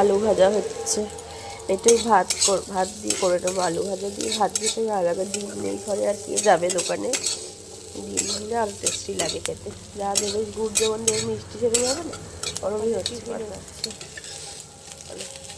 আলু ভাজা হচ্ছে, এটাই ভাত দিয়ে করে নেবো। আলু ভাজা দিয়ে ভাত দিতে ভালো লাগে। ডিম নেই ঘরে, আর কে যাবে দোকানে। ডিম দিলে আরও টেস্টি লাগে খেতে। যা দেবে গুড় যেমন দেবে মিষ্টি সেরকম হবে না, ওরমই হচ্ছে।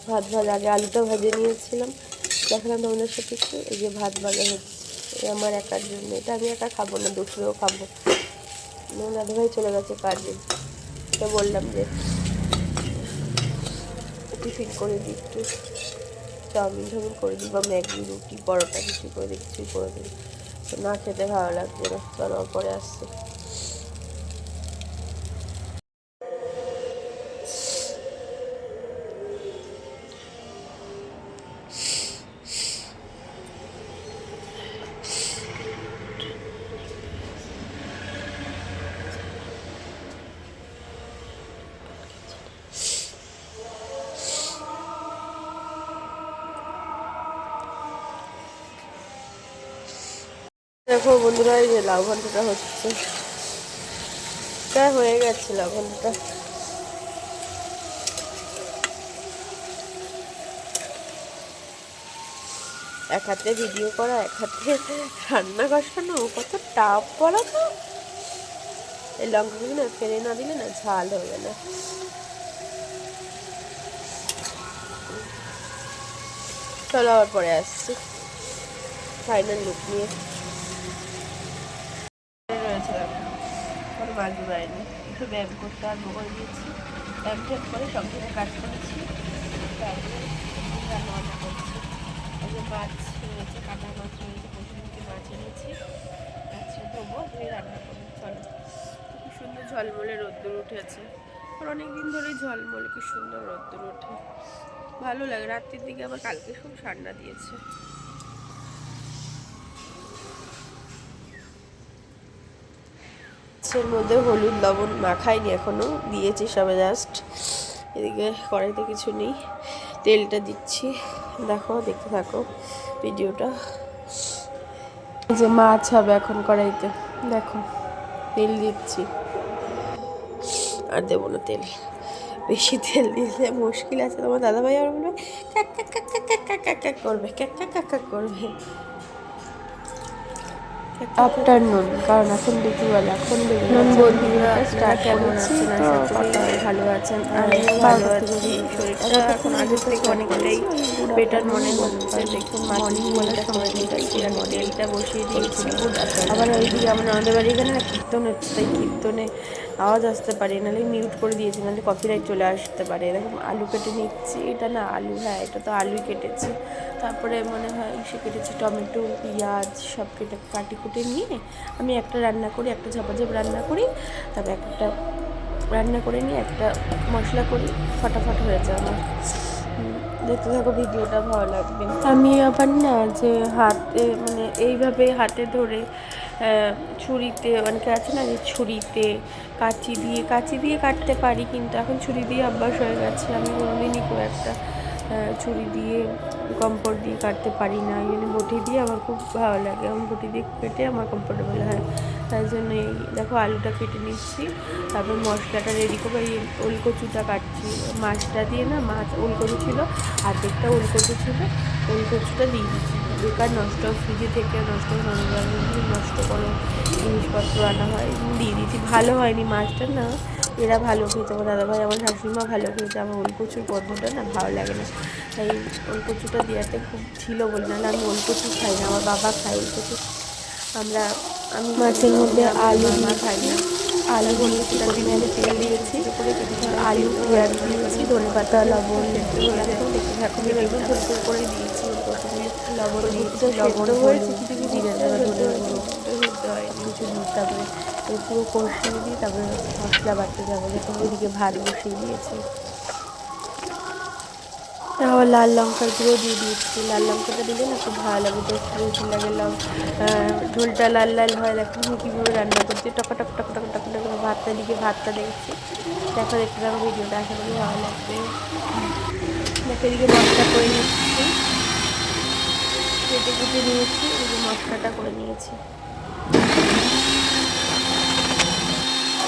ভাত ভাজা আগে আলুটা ভেজে নিয়েছিলাম, দেখালাম তোমাদের সাথে একটু। এই যে ভাত ভাজা হচ্ছে, এই আমার একার জন্য। এটা আমি একা খাবো না, দুপুরেও খাবো। দাদাভাই চলে গেছে কাজে, তো বললাম যে টিফিন করে দিই, একটু চাউমিন টাউমিন করে দিই, বা ম্যাগি রুটি পরোটা কিছু করে দিই, কিছুই করে দিই। তো না খেতে ভালো লাগছে না, চলো পরে আসছে। দেখো বন্ধুরা, এই যে লাউ ঘন্টটা হচ্ছে, প্রায় হয়ে গেছে লাউ ঘন্টটা। এক হাতে ভিডিও করা, এক হাতে রান্না কষানো, কত টাফ বলো তো। এই লঙ্কাগুলো না ফেলে না দিলে না ঝাল হবে না। চলো আবার পরে আসছি ফাইনাল লুক নিয়ে। রয়েছে কোনো মাঝে বাইনি, একটু ব্যায়াম করতে আরম্ভ করে দিয়েছি। ব্যায়াম ট্যাম করে সঙ্গে কাজ করেছি, তারপরে রান্না বান্না করছি। এই যে মাছ রয়েছে, কাটা মাছ রয়েছে, পশুমুখী মাছ এনেছি, মাছটা ধোবো, ধুয়ে রান্না করবো। চলো, খুব সুন্দর ঝলমলে রোদ্দুর উঠেছে, আর অনেকদিন ধরেই ঝলমলে কি সুন্দর রোদ্দুর ওঠে, ভালো লাগে। রাত্রির দিকে আবার কালকে খুব ঠান্ডা দিয়েছে। মাছের মধ্যে হলুদ লবণ মাখাইনি এখনো, দিয়েছি সবে জাস্ট। এদিকে কড়াইতে কিছু নেই, তেলটা দিচ্ছি, দেখো দেখতে থাকো ভিডিওটা। যে মাছ হবে এখন কড়াইতে, দেখো তেল দিচ্ছি, আর দেবো না তেল, বেশি তেল দিলে মুশকিল আছে। তোমার দাদাভাই আর বলবে ক্যাক ক্যাক ক্যাক ক্যাক ক্যাক ক্যাক ক্যাক ক্যাক করবে, ক্যাক ক্যাক ক্যাক ক্যাক করবে। আফটারনুন, কারণ এখন দুপুরবেলা। এখন বন্ধুরা স্টার্ট কেমন আছেন? আশা করি ভালো আছেন, আমিও ভালো আছি। শরীরটা এখন আগের থেকে অনেকটাই বেটার মনে হচ্ছে। দেখুন মর্নিং ওয়াকের সময় দিয়েছি, আর তেলটা বসিয়ে দিয়েছি। আবার ওইদিকে আমাদের বাড়ি এখানে না কীর্তন হচ্ছে, তাই কীর্তনে আওয়াজ আসতে পারে, নাহলে মিউট করে দিয়েছি, নাহলে কপিরাইট চলে আসতে পারে। এরকম আলু কেটে নিচ্ছি, এটা না আলু, হ্যাঁ এটা তো আলুই কেটেছি। তারপরে মনে হয় সে কেটেছি টমেটো, পেঁয়াজ সব কাটি কুটে নিয়ে আমি একটা রান্না করি, একটা ঝাপাঝাপ রান্না করি, তারপর একটা রান্না করে নিয়ে একটা মশলা করি, ফটাফট হয়ে যায় আমার। দেখতে থাকো ভিডিওটা, ভালো লাগবে। আমি আবার না যে হাতে মানে এইভাবে হাতে ধরে ছুরিতে, অনেকে আছে না যে ছুরিতে কাঁচি দিয়ে কাটতে পারি, কিন্তু এখন ছুরি দিয়ে অভ্যাস হয়ে গেছে। আমি কোনোদিনই খুব একটা ছুরি দিয়ে কম্পোর্ট দিয়ে কাটতে পারি না, এই জন্য বটি দিয়ে আমার খুব ভালো লাগে, আমি বটি দিয়ে কেটে আমার কমফোর্টেবল হয়। তাই জন্য এই দেখো আলুটা কেটে নিচ্ছি, তারপর মশলাটা রেডি করবো। এই ওলকচুটা কাটছি, মাছটা দিয়ে না, মাছ ওলকচু ছিল, অর্ধেকটা ওলকচু ছিল, ওলকচুটা দিয়ে দিচ্ছি। বেকার নষ্ট, ফ্রিজে থেকে নষ্ট নষ্ট করো জিনিসপত্র আনা হয়, দিয়ে দিয়েছি। ভালো হয়নি মাছটা না, এরা ভালো খেয়েছে, আমার দাদাভাই আমার শাশুড়িমা ভালো খেয়েছে, আমার ওলকচুর গন্ধটা না ভালো লাগে না, তাই ওলকচুটা দেওয়াতে খুব ছিল বলে, নাহলে আমি ওলকচু খাই না, আমার বাবা খাই ওলকচু। আমি মাছের মধ্যে আলু দিয়ে খাই না, আলু ওলকচুটা দিয়ে আমি তেল দিয়েছি, আলু পেঁয়াজ দিয়েছি, ধনে পাতা লবণ দেখতে থাকো, একটু ছোটো ছোটো করে দিয়েছি, লবণ দিয়েছি, লবণ হয়েছে কিছু কিছু জিরে কিছু দিই, তারপরে পুরো কষিয়ে দিই, তারপরে মশলা বাড়তে যাবো। যখন ওইদিকে ভাত বসিয়ে দিয়েছি, আবার লাল লঙ্কার গুঁড়ো দিয়ে দিয়েছি। লাল লঙ্কাটা দিলে না খুব ভালো লাগে, টেস্টি লাগে। ঝোলটা লাল লাল হয়। দেখো আমি কীভাবে রান্না করছি, টকা টক টক টক টক টক ভাতটা দিকে ভাতটা দেখছি, দেখো দেখতে থাকো ভিডিওটা, আশা করি ভালো লাগবে। দেখো এদিকে মশলা করে নিচ্ছি, কেটে কুটে নিয়েছি, এদিকে মশলাটা করে নিয়েছি।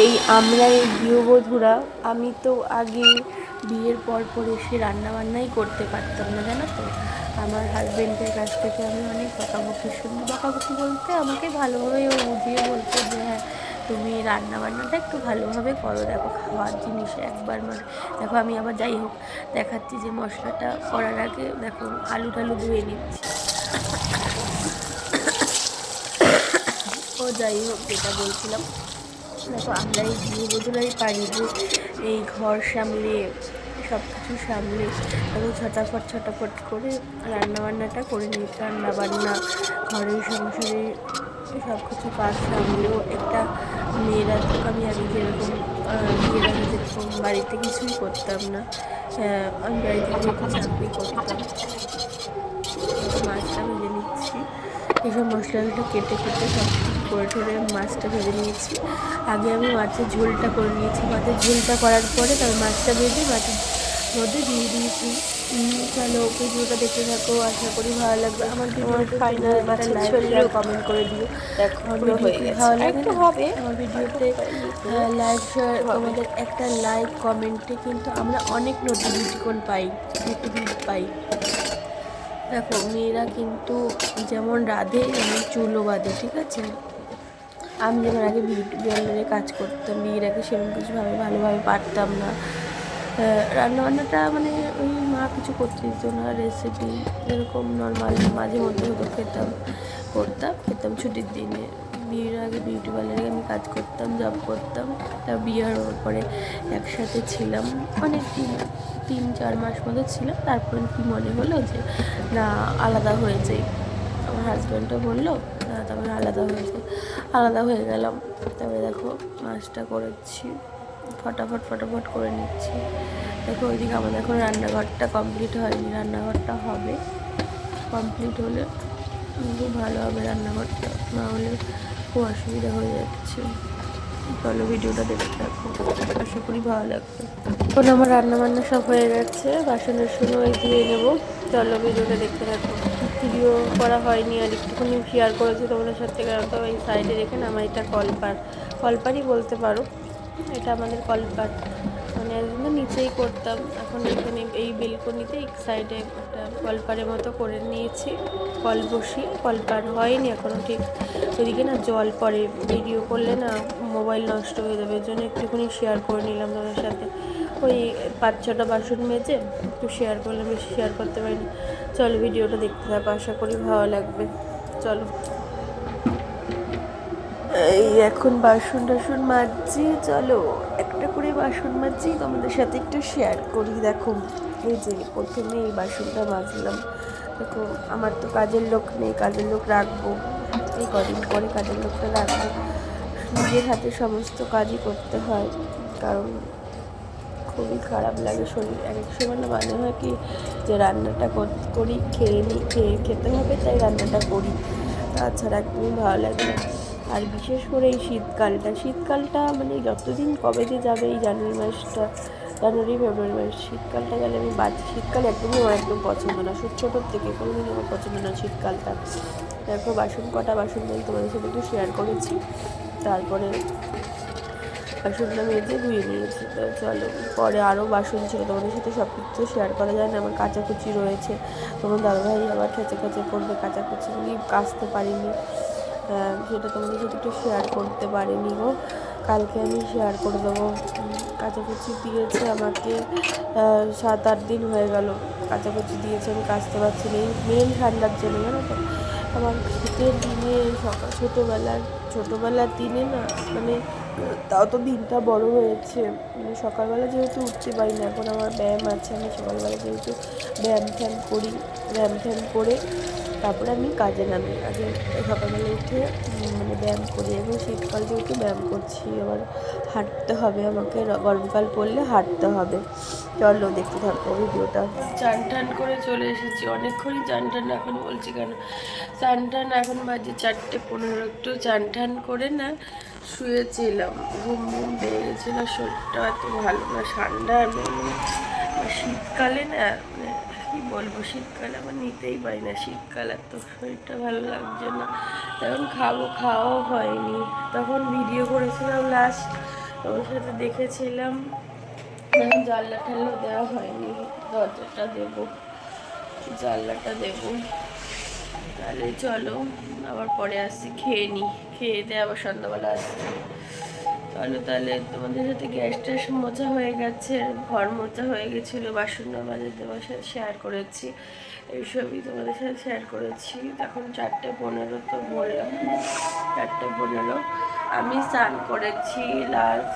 এই আমরা এই গৃহবধূরা, আমি তো আগে বিয়ের পর এসে রান্নাবান্নাই করতে পারতাম না, জানো তো। আমার হাজব্যান্ডের কাছ থেকে আমি অনেক বকাবকি শুনি। বকাবকি বলতে আমাকে ভালোভাবে ও বুঝিয়ে বলতো যে হ্যাঁ তুমি রান্নাবান্নাটা একটু ভালোভাবে করো, দেখো খাওয়ার জিনিস একবার মানে দেখো আমি আবার যাই হোক দেখাচ্ছি যে মশলাটা করার আগে দেখো আলু টালু ধুয়ে নিচ্ছি। ও যাই হোক যেটা বলছিলাম, দেখো আমরা এই গৃহবধূরাই পারি যে এই ঘর সামলে সব কিছু সামলে দেখো ছটাফট করে রান্নাবান্নাটা করে নিই। রান্নাবান্না ঘরের সংসারে সব কিছু কাজ সামলেও একটা মেয়েরা তো আমি আগে যেরকম বিয়ের আগে যেরকম বাড়িতে কিছুই করতাম না, আমি বাড়িতে যেহেতু চাকরি করতাম। মাছটা ভেজে নিচ্ছি, এইসব মশলাগুলো কেটে সব কিছু করে ঠরে মাছটা ভেজে নিয়েছি। আগে আমি মাছের ঝোলটা করে নিয়েছি, মাছের ঝোলটা করার পরে তারপর মাছটা ভেজে মাছের মধ্যে দিয়ে দিয়েছি। চলো ভিডিওটা দেখতে থাকো, আশা করি ভালো লাগবে। আমার ফাইনাল মাছের ঝোল কমেন্ট করে দিও। ভালো লাগবে হবে আমার ভিডিওতে লাইক শেয়ার, তোমাদের একটা লাইক কমেন্টে কিন্তু আমরা অনেক নোটিফিকেশন পাই। দেখো মেয়েরা কিন্তু যেমন রাঁধে যেমন চুলও বাঁধে, ঠিক আছে। আমি যেমন আগে বিউটি পার্লারে কাজ করতাম, বিয়ের আগে সেরকম কিছুভাবে ভালোভাবে পারতাম না। রান্নাবান্নাটা মানে ওই মা কিছু করতে দিত না, রেসিপি এরকম নর্মাল মাঝে মধ্যে হতো খেতাম ছুটির দিনে। বিয়ের আগে বিউটি পার্লারে আমি কাজ করতাম, জব করতাম। তা বিয়ে হওয়ার পরে একসাথে ছিলাম অনেক দিন, 3-4 মাস মতো ছিলাম। তারপরে কি মনে হলো যে না আলাদা হয়ে যাই, আমার হাজব্যান্ডও বললো তারপরে আলাদা হয়ে গেলাম। তারপরে দেখো মাছটা করেছি, ফটাফট করে নিচ্ছি। দেখো ওইদিকে আমাদের এখন রান্নাঘরটা কমপ্লিট হয়নি, রান্নাঘরটা হবে, কমপ্লিট হলে খুব ভালো হবে রান্নাঘরটা, না হলে খুব অসুবিধা হয়ে যাচ্ছে। চলো ভিডিওটা দেখতে থাকো, আশা করি ভালো লাগবে। এখন আমার রান্নাবান্না সব হয়ে গেছে, বাসনের সময় ধুয়ে নেবো। চলো ভিডিওটা দেখতে থাকো। ভিডিও করা হয়নি আর একটুখানি শেয়ার করেছি তোমাদের সাথে, কারণ তো এই সাইডে রেখে না আমার এটা কলপারই বলতে পারো, এটা আমাদের কলপার, মানে একদম নিচেই করতাম। এখন এখানে এই বেলকনিতে এক সাইডে একটা কলপারের মতো করে নিয়েছি, কল বসিয়ে। কলপার হয়নি এখনও ঠিক, ওইদিকে না জল পড়ে, ভিডিও করলে না মোবাইল নষ্ট হয়ে যাবে, এর জন্য একটুখানি শেয়ার করে নিলাম তোমাদের সাথে। ওই 5-6টা বাসন মেজে একটু শেয়ার করলাম, বেশি শেয়ার করতে পারিনি। চলো ভিডিওটা দেখতে থাকো, আশা করি ভালো লাগবে। চলো এই এখন বাসন টাসন মাজছি, চলো একটা করে বাসন মাজছি, তোমাদের সাথে একটু শেয়ার করি। দেখো এই যে প্রথমে এই বাসনটা মাজলাম। দেখো আমার তো কাজের লোক নেই, কাজের লোক রাখবো, এই কদিন পরে কাজের লোকটা রাখবো। নিজের হাতে সমস্ত কাজই করতে হয়, কারণ খুবই খারাপ লাগে শরীর। এক সময় না মনে হয় কি যে রান্নাটা করি, খেতে হবে তাই রান্নাটা করি, তাছাড়া একদমই ভালো লাগে না। আর বিশেষ করে এই শীতকালটা মানে যতদিন কবে যে যাবে এই জানুয়ারি ফেব্রুয়ারি মাস, শীতকালটা গেলে আমি শীতকাল একদমই আমার একদম পছন্দ না, ছোটোর থেকে কোনোদিনই আমার পছন্দ না শীতকালটা। তারপর কটা বাসন তোমাদের সাথে একটু শেয়ার করেছি, তারপরে বাসনটা মেজে ধুয়ে নিয়েছি। তো চলো পরে আরও বাসন ছিল, তোমাদের সাথে সব কিছু শেয়ার করা যায় না। আমার কাচাকুচি রয়েছে, তোমার দাদাভাই আবার খেচে করবে, কাচাকুচিগুলি কাচতে পারিনি, সেটা তোমাদের সাথে একটু শেয়ার করতে পারিনি গো, কালকে আমি শেয়ার করে দেবো। কাচাকুচি দিয়েছে আমাকে 7-8 দিন হয়ে গেল, কাচাকুচি দিয়েছে, আমি কাচতে পারছি না, এই মেন ঠান্ডার জন্য, জানো তো। আমার শীতের দিনে ছোটোবেলার দিনে না মানে তাও তো দিনটা বড় হয়েছে, মানে সকালবেলা যেহেতু উঠতে পারি না, এখন আমার ব্যায়াম আছে, আমি সকালবেলা যেহেতু ব্যায়াম করে তারপরে আমি কাজে নামি। আগে সকালবেলা উঠে মানে ব্যায়াম করি, এবং শীতকাল যেহেতু ব্যায়াম করছি, আবার হাঁটতে হবে আমাকে, গরমকাল পড়লে হাঁটতে হবে। চলো দেখতে থাকো ভিডিওটা। চান করে চলে এসেছি, অনেকক্ষণই চান এখন বলছি কেন, চান এখন বাজে 4:15, একটু চান করে না শুয়েছিলাম, ঘুম পেয়ে গেছিলো, শরীরটা এত ভালো না, ঠান্ডা শীতকালে না মানে কী বলবো, শীতকালে আমার নিতেই পারি না, শীতকালে তো শরীরটা ভালো লাগছে না, তখন খাওয়াও হয়নি, তখন ভিডিও করেছিলাম লাস্ট, ওর সাথে দেখেছিলাম জানলা ঠাল্লা দেওয়া হয়নি, দরজাটা দেবো, জানলাটা দেবো। তাহলে চলো আবার পরে আসছি, খেয়ে নিই, খেয়ে দিয়ে আবার সন্ধ্যাবেলা আসছি। চলো তাহলে, তোমাদের সাথে গ্যাস ট্যাস মোছা হয়ে গেছে, ঘর মোছা হয়ে গেছিলো, বাসন মাঝে তোমার সাথে শেয়ার করেছি, এইসবই তোমাদের সাথে শেয়ার করেছি। এখন 4:15 তো বললাম, 4:15। আমি স্নান করেছি, লাস্ট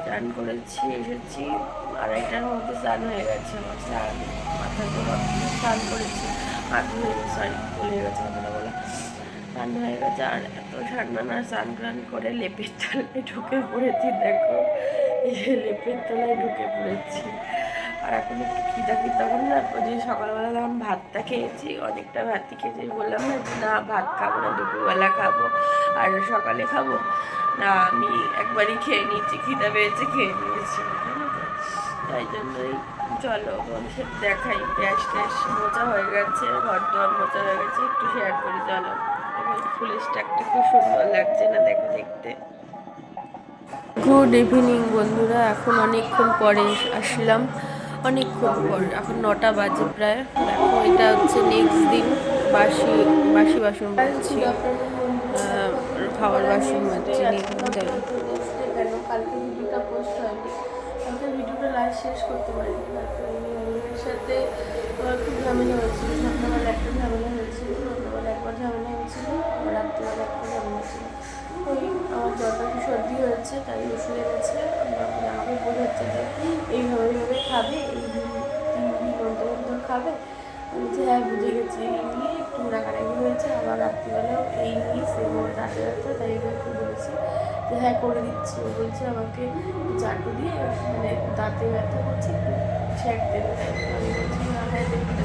স্নান করেছি, এসেছি 2:30টার মধ্যে স্নান হয়ে গেছে আমার। স্নান মাথা ধোয়া, স্নান করেছি, মাথা ধুয়ে, সরি ভুলে গেছে কথাটা বলা, স্নান হয়ে গেছে। আর এত ঠান্ডা না, স্নান টান করে লেপের তলায় ঢুকে পড়েছি, দেখো এই যে লেপের তলায় ঢুকে পড়েছি। আর এখন একটু খিদা তখন না, যে সকালবেলা যখন ভাতটা খেয়েছি, অনেকটা ভাতই খেয়েছি, বললাম না যে না ভাত খাবো না, দুপুরবেলা খাবো আর সকালে খাবো না, আমি একবারই খেয়ে নিয়েছি, খিদা পেয়েছে খেয়ে নিয়েছি, তাই জন্যই। চলো তোমাদের সাথে দেখাই, গ্যাস ট্যাস মোচা হয়ে গেছে, ঘর দোয়ার মোচা হয়ে গেছে, একটু শেয়ার করি। চলো, এবং ফুলের স্টাকটা খুব সুন্দর লাগছে না, দেখো দেখতে। গুড ইভিনিং বন্ধুরা, এখন অনেকক্ষণ পরে আসলাম, অনেকক্ষণ পর, এখন 9টা বাজে প্রায়। দেখো এটা হচ্ছে নেক্সট দিন বাসি বাসি বাসন মাজছি, খাওয়ার বাসন মাজছি। কেন কালকে ভিডিওটা পোস্ট হয়নি, কালকে ভিডিওটা লাস্ট শেষ করতে পারিনি, এর সাথে খুব ঝামেলা হয়েছিল। সন্ধ্যাবেলা একটা ঝামেলা হয়েছিল, সন্ধ্যাবেলা একবার ঝামেলা হয়েছিল, আবার রাত্রিবেলা একটা ঝামেলা হয়েছিল। ওই আমার জ্বরটা একটু সর্দি হয়েছে, তাই ওষুধ এনেছে, আমাকে বোঝাচ্ছে যে এইভাবে খাবে, এই 3 দিন অন্তর অন্তর খাবে। বলছে হ্যাঁ বুঝে গেছি, এই নিয়ে একটু রাগারাগি হয়েছে। আবার রাত্রিবেলাও এই নিয়ে সেম দাঁতে ব্যথা, তাই একটু বলেছি যে হ্যাঁ করে দিচ্ছি। ও বলছে আমাকে চাটু দিয়ে মানে দাঁতে ব্যথা করছে, একটু ছ্যাঁক দেবে, তাই আমি বলছি হ্যাঁ দেখতে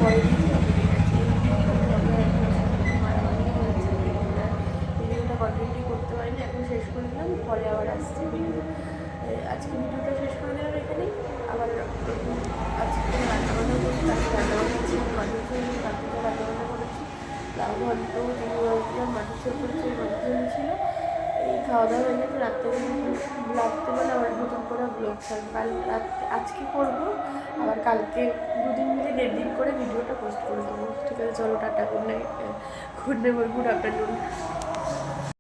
পরে মারামারি হয়েছে, ভিডিওটা কন্টিনিউ করতে পারিনি, এখন শেষ করে দিলাম, পরে আবার আসছি ভিডিও। আজকে ভিডিওটা শেষ করে দিলাম এখানেই। আবার আজকে রান্নাবান্না করছি, কালকে রান্নাবান্না ছিল, মাটির ঝোল, কালকে রান্নাবান্না করেছি, লাউ ঘন্ট, চিংড়ি করেছিলাম, মাটির ঝোল করেছি, মাটির ঝোল ছিল। এই খাওয়া দাওয়া হয়ে গেছে, রাত্রেবেলা আবার নতুন করে ব্লগ ছাড়বো, কাল আজকে করবো, আবার কালকে 2 দিন মিলে 1.5 দিন করে ভিডিওটা পোস্ট করে দেবো। ঠিক আছে, চলো tata, good night, good afternoon.